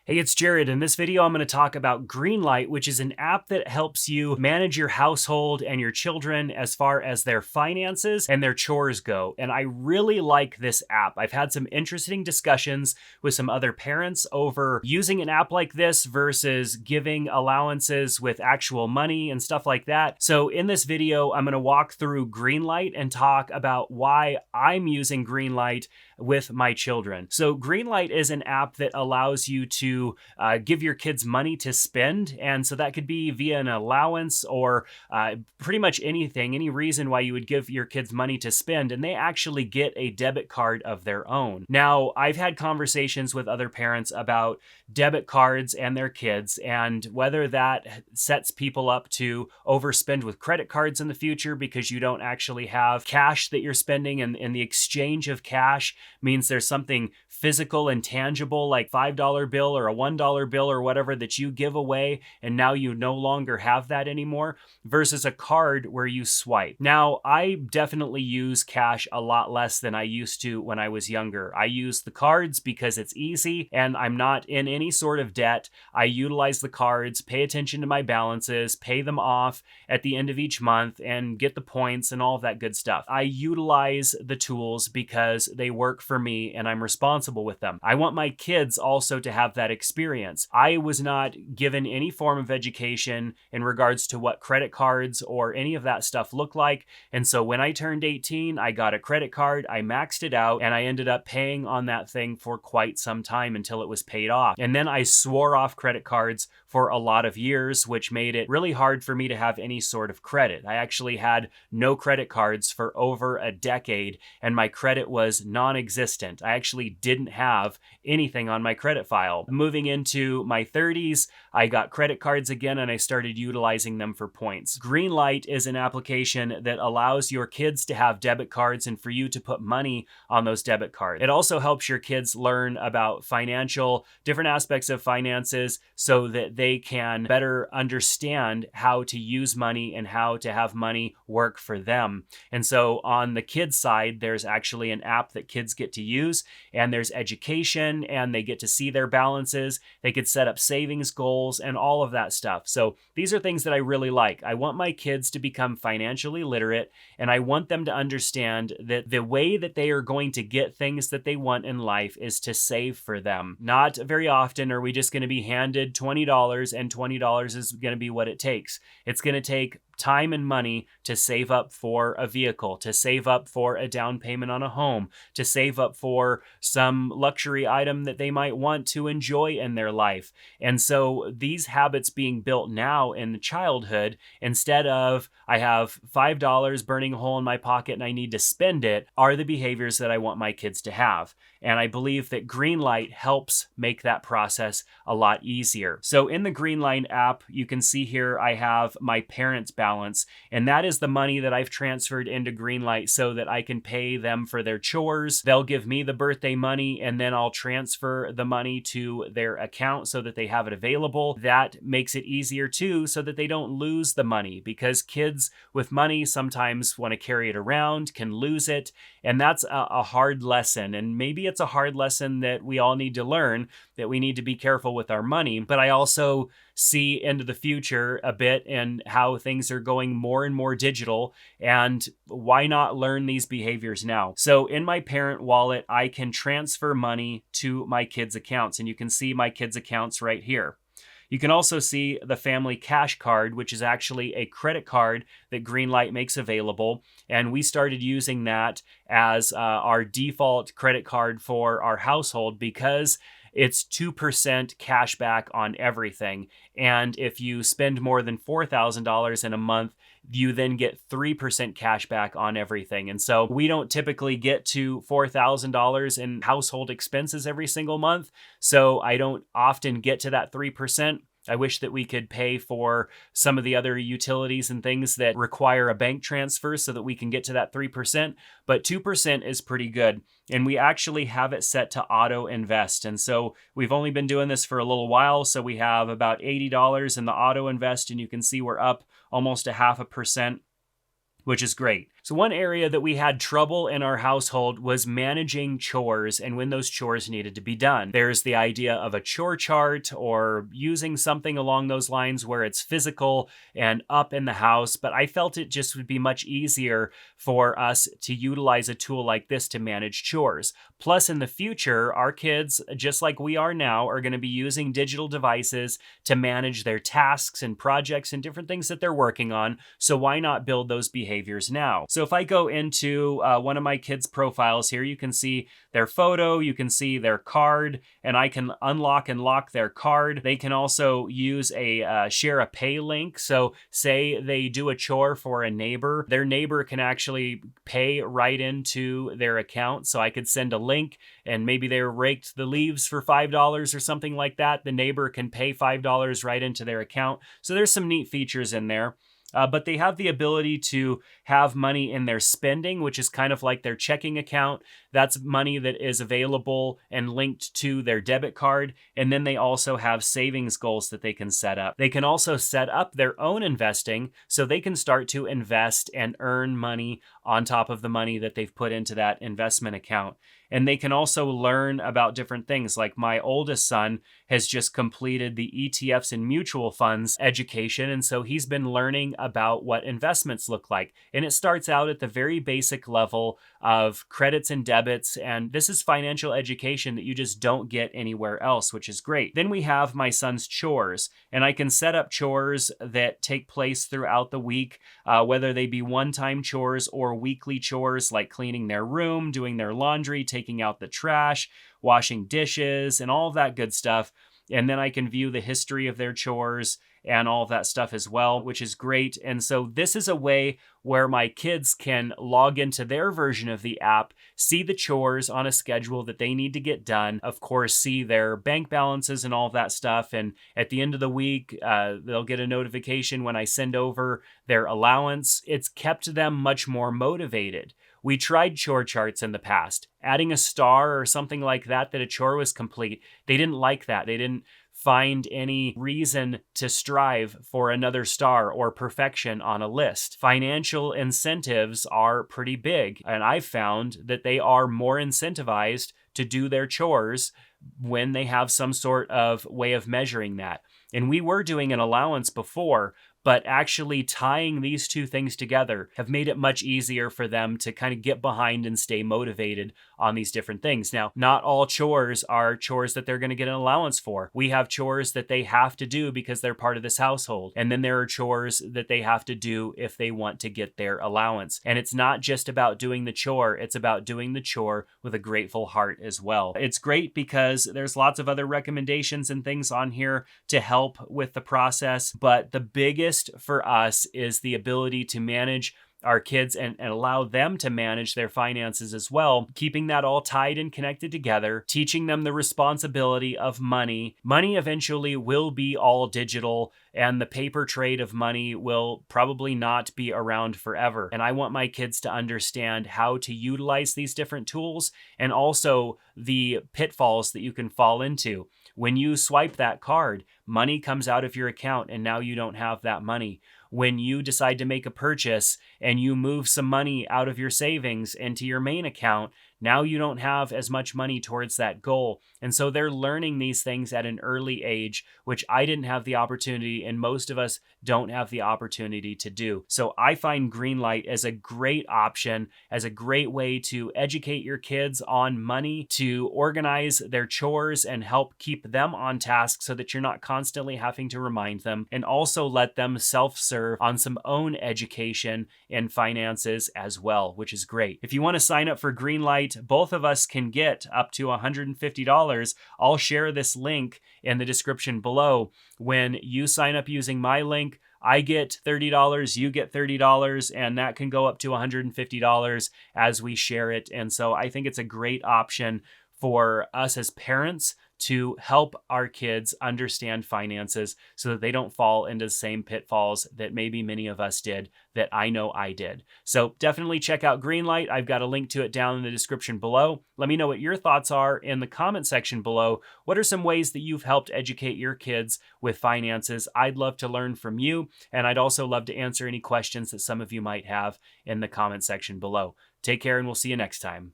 Hey, it's Jared. In this video, I'm going to talk about Greenlight, which is an app that helps you manage your household and your children as far as their finances and their chores go. And I really like this app. I've had some interesting discussions with some other parents over using an app like this versus giving allowances with actual money and stuff like that. So in this video, I'm going to walk through Greenlight and talk about why I'm using Greenlight with my children. So Greenlight is an app that allows you to give your kids money to spend. And so that could be via an allowance or pretty much anything, any reason why you would give your kids money to spend. And they actually get a debit card of their own. Now, I've had conversations with other parents about debit cards and their kids and whether that sets people up to overspend with credit cards in the future because you don't actually have cash that you're spending, and the exchange of cash means there's something physical and tangible like $5 bill or a $1 bill or whatever that you give away, and now you no longer have that anymore, versus a card where you swipe. Now, I definitely use cash a lot less than I used to when I was younger. I use the cards because it's easy and I'm not in any sort of debt. I utilize the cards, pay attention to my balances, pay them off at the end of each month, and get the points and all of that good stuff. I utilize the tools because they work for me and I'm responsible with them. I want my kids also to have that experience. I was not given any form of education in regards to what credit cards or any of that stuff look like. And so when I turned 18, I got a credit card, I maxed it out, and I ended up paying on that thing for quite some time until it was paid off. And then I swore off credit cards for a lot of years, which made it really hard for me to have any sort of credit. I actually had no credit cards for over a decade, and my credit was non-existent. I actually didn't have anything on my credit file. Moving into my 30s, I got credit cards again and I started utilizing them for points. Greenlight is an application that allows your kids to have debit cards and for you to put money on those debit cards. It also helps your kids learn about different aspects of finances so that they can better understand how to use money and how to have money work for them. And so on the kids side, there's actually an app that kids get to use, and there's education, and they get to see their balances. They could set up savings goals and all of that stuff. So these are things that I really like. I want my kids to become financially literate, and I want them to understand that the way that they are going to get things that they want in life is to save for them. Not very often are we just going to be handed $20 and $20 is going to be what it takes. It's going to take time and money to save up for a vehicle, to save up for a down payment on a home, to save up for some luxury item that they might want to enjoy in their life. And so these habits being built now in childhood, instead of I have $5 burning a hole in my pocket and I need to spend it, are the behaviors that I want my kids to have. And I believe that Greenlight helps make that process a lot easier. So in the Greenlight app, you can see here I have my parents' balance, and that is the money that I've transferred into Greenlight so that I can pay them for their chores. They'll give me the birthday money, and then I'll transfer the money to their account so that they have it available. That makes it easier too, so that they don't lose the money, because kids with money sometimes want to carry it around, can lose it, and that's a hard lesson. And maybe it's a hard lesson that we all need to learn, that we need to be careful with our money. But I also see into the future a bit and how things are going more and more digital, and why not learn these behaviors now? So in my parent wallet, I can transfer money to my kids' accounts, and you can see my kids' accounts right here. You can also see the family cash card, which is actually a credit card that Greenlight makes available. And we started using that as our default credit card for our household because it's 2% cash back on everything. And if you spend more than $4,000 in a month, you then get 3% cash back on everything. And so we don't typically get to $4,000 in household expenses every single month. So I don't often get to that 3%. I wish that we could pay for some of the other utilities and things that require a bank transfer so that we can get to that 3%, but 2% is pretty good. And we actually have it set to auto invest. And so we've only been doing this for a little while. So we have about $80 in the auto invest, and you can see we're up almost 0.5%, which is great. So one area that we had trouble in our household was managing chores and when those chores needed to be done. There's the idea of a chore chart or using something along those lines where it's physical and up in the house, but I felt it just would be much easier for us to utilize a tool like this to manage chores. Plus, in the future, our kids, just like we are now, are going to be using digital devices to manage their tasks and projects and different things that they're working on. So why not build those behaviors now? So if I go into one of my kids' profiles here, you can see their photo, you can see their card, and I can unlock and lock their card. They can also use a share a pay link. So say they do a chore for a neighbor, their neighbor can actually pay right into their account. So I could send a link and maybe they raked the leaves for $5 or something like that. The neighbor can pay $5 right into their account. So there's some neat features in there. But they have the ability to have money in their spending, which is kind of like their checking account. That's money that is available and linked to their debit card. And then they also have savings goals that they can set up. They can also set up their own investing so they can start to invest and earn money on top of the money that they've put into that investment account. And they can also learn about different things. Like my oldest son has just completed the ETFs and mutual funds education. And so he's been learning about what investments look like. And it starts out at the very basic level of credits and debits. And this is financial education that you just don't get anywhere else, which is great. Then we have my son's chores. And I can set up chores that take place throughout the week, whether they be one-time chores or weekly chores like cleaning their room, doing their laundry, taking out the trash, washing dishes, and all of that good stuff. And then I can view the history of their chores and all of that stuff as well, which is great. And so this is a way where my kids can log into their version of the app, see the chores on a schedule that they need to get done, of course, see their bank balances and all of that stuff. And at the end of the week, they'll get a notification when I send over their allowance. It's kept them much more motivated. We tried chore charts in the past, adding a star or something like that a chore was complete. They didn't like that. They didn't find any reason to strive for another star or perfection on a list. Financial incentives are pretty big, and I've found that they are more incentivized to do their chores when they have some sort of way of measuring that. And we were doing an allowance before, but actually tying these two things together have made it much easier for them to kind of get behind and stay motivated on these different things. Now, not all chores are chores that they're going to get an allowance for. We have chores that they have to do because they're part of this household. And then there are chores that they have to do if they want to get their allowance. And it's not just about doing the chore, it's about doing the chore with a grateful heart as well. It's great because there's lots of other recommendations and things on here to help with the process, but the biggest for us is the ability to manage our kids and allow them to manage their finances as well, keeping that all tied and connected together, teaching them the responsibility of money. Money eventually will be all digital, and the paper trade of money will probably not be around forever. And I want my kids to understand how to utilize these different tools and also the pitfalls that you can fall into. When you swipe that card, money comes out of your account and now you don't have that money. When you decide to make a purchase and you move some money out of your savings into your main account, now you don't have as much money towards that goal. And so they're learning these things at an early age, which I didn't have the opportunity and most of us don't have the opportunity to do. So I find Greenlight as a great option, as a great way to educate your kids on money, to organize their chores and help keep them on task so that you're not constantly having to remind them, and also let them self-serve on some own education and finances as well, which is great. If you want to sign up for Greenlight, both of us can get up to $150. I'll share this link in the description below. When you sign up using my link, I get $30, you get $30, and that can go up to $150 as we share it. And so I think it's a great option for us as parents to help our kids understand finances so that they don't fall into the same pitfalls that maybe many of us did, that I know I did. So definitely check out Greenlight. I've got a link to it down in the description below. Let me know what your thoughts are in the comment section below. What are some ways that you've helped educate your kids with finances? I'd love to learn from you, and I'd also love to answer any questions that some of you might have in the comment section below. Take care, and we'll see you next time.